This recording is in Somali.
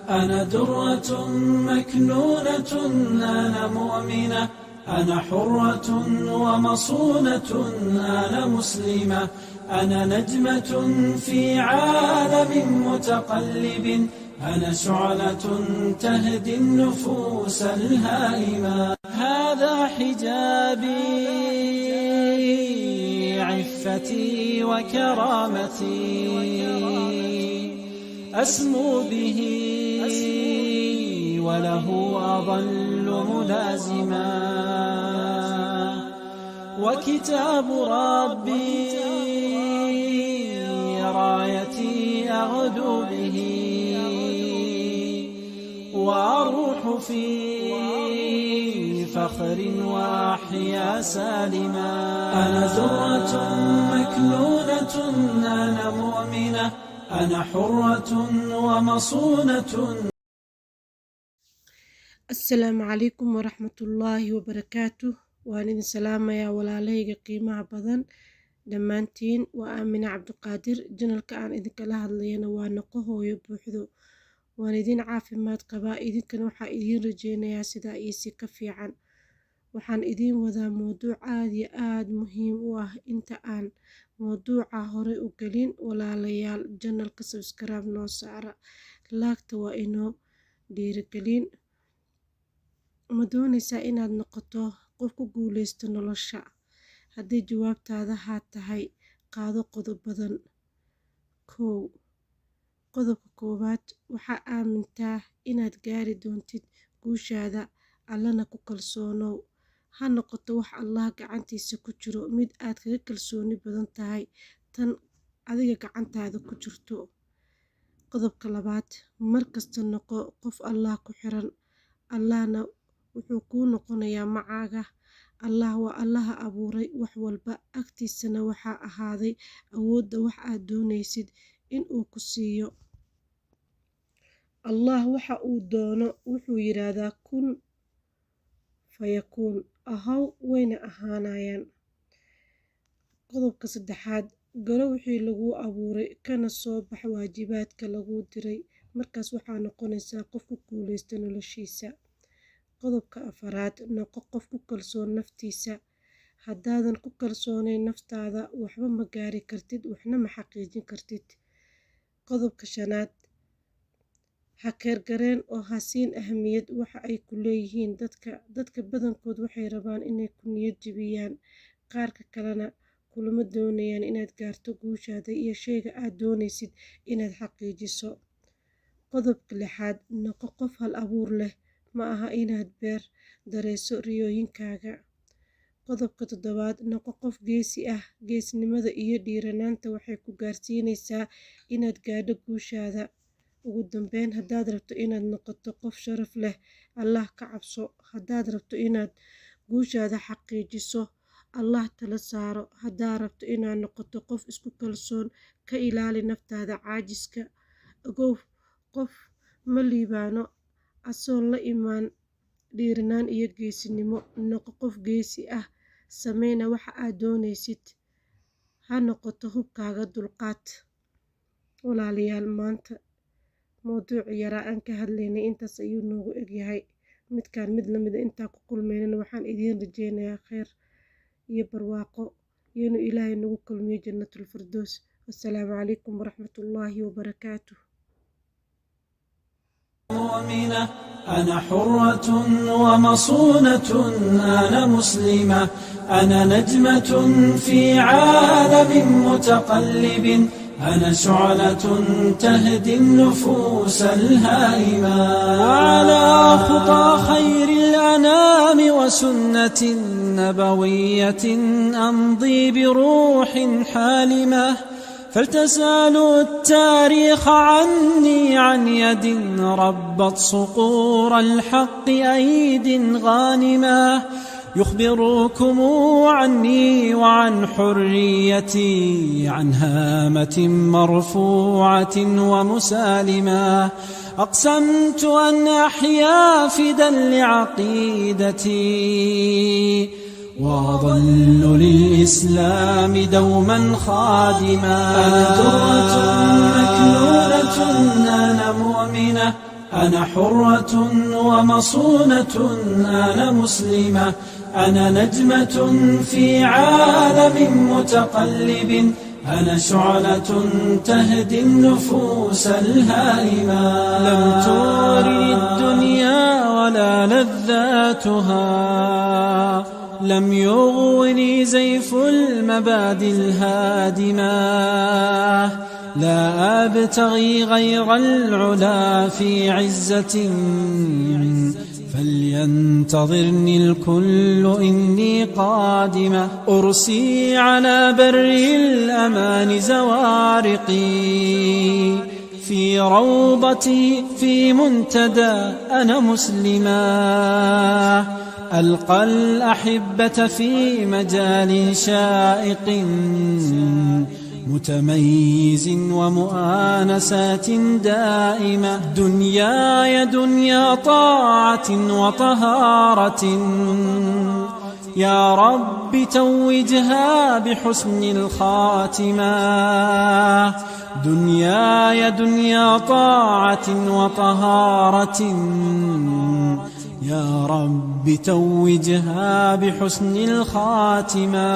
أنا درة مكنونة أنا مؤمنة أنا حرة ومصونة أنا مسلمة أنا نجمة في عالم متقلب أنا شعلة تهدي النفوس الهائمة هذا حجابي عفتي وكرامتي أسمو به وله أظل ملازما وكتاب ربي رايتي أغدو به وأروح في فخر وأحيا سالما أنا درة مكنونة أنا مؤمنة أنا حرة ومصونة. السلام عليكم ورحمة الله وبركاته. waan idin salaamayaa walaalahayga qiimaha badan dhammaantiin. waa aamina cabdiqaadir. janalka aan idinkala hadlayana waa noqo hooyo buuxdo. waan idin caafimaad qabaa, idinkana waxaa idiin rajeynayaa sidaa iyo si ka fiican. waxaan idiin wadaa mowduuc aad iyo aad muhiim u ah. inta aan mowduuca hore u gelin, walaalayaal janalka subscribe noo saara, laagta waa inoo dhiirigelin. ma doonaysaa inaad noqoto qof ku guuleysto nolosha? haddii jawaabtaada haa tahay, qaado qodobadan. qodobka koowaad, waxaa aamintaa inaad gaari doontid guushaada, allana ku kalsoonow. ha noqoto wax allah gacantiisa ku jiro mid aad kaga kalsooni badan tahay tan adiga gacantaada ku jirto. qodobka labaad, markasta noqo qof allah ku xiran, allahna wuxuu kuu noqonayaa macaaga. allah waa allaha abuuray wax walba, agtiisana waxaa ahaaday awoodda wax aad doonaysid in uu ku siiyo. allah waxa uu doono wuxuu yiraahdaa kun fayakuun, ahaw wayna ahaanayaan. qodobka saddexaad, garo wixii laguu abuuray kana soo bax waajibaadka laguu diray, markaas waxaa noqonaysaa qof ku guuleysta noloshiisa. qodobka afaraad, noqo qof ku kalsoon naftiisa. haddaadan ku kalsoonayn naftaada, waxba ma gaari kartid, waxna ma xaqiijin kartid. qodobka shanaad, ha keergareen oo ha siin ahamiyad waxa ay ku leeyihiin dadka badankood waxay rabaan inay ku niyad jebiyaan, qaarka kalena kulama doonayaan inaad gaarto guushaada iyo shayga aad doonaysid inaad xaqiijiso. qodobka lixaad, noqo qof hal abuur leh, ma aha inaad beer dareyso riyooyinkaaga. qodobka toddobaad, noqo qof geesi ah. geesnimada iyo dhiiranaanta waxay ku gaarsiinaysaa inaad gaadho guushaada. ugu dambeyn, haddaad rabto inaad noqoto qof sharaf leh, allah ka cabso. haddaad rabto inaad guushaada xaqiijiso, allah tala saaro. haddaad rabto inaad noqoto qof isku kalsoon, ka ilaali naftaada caajiska. ogow, qof ma liibaano asoon la imaan dhiiranaan iyo geesinimo. noqo qof geesi ah, sameyna waxa aad doonaysid, ha noqoto hubkaaga dulqaad. walaalayaal, maanta mowduuc yaraa aan ka hadlaynay intaas ayuu noogu egyahay. midkaan mid lamida intaa ku kulmeynana waxaan idiin rajeynayaa kheyr iyo barwaaqo, iyo inuu ilaahay nagu kulmiyo jannatul firdows. wassalaamu calaykum waraxmatullaahi wabarakaatuh. مؤمنة أنا حرة ومصونة أنا مسلمة أنا نجمة في عالم متقلب أنا شعلة تهدي النفوس الهائمة وعلى خطى خير الأنام وسنة نبوية أمضي بروح حالمة فلتسألوا التاريخ عني عن يد ربت صقور الحق أيد غانمة يخبروكم عني وعن حريتي عن هامة مرفوعة ومسالمة أقسمت أن أحيا فدا لعقيدتي وأظل للإسلام دوما خادما أنا درة مكنونة أنا مؤمنة أنا حرة ومصونة أنا مسلمة أنا نجمة في عالم متقلب أنا شعلة تهدي النفوس الهائمة لم تورني الدنيا ولا لذاتها لم يغوني زيف المبادئ الهادمة لا أبتغي غير العلا في عزة فلينتظرني الكل إني قادمة أرسي على بر الأمان زوارقي في روضتي في منتدى أنا مسلمة ألقى الأحبة في مجال شائق متميز ومؤانسات دائمة دنياي دنيا طاعة وطهارة يا رب توجها بحسن الخاتمة دنياي دنيا طاعة وطهارة يا رب توجها بحسن الخاتمة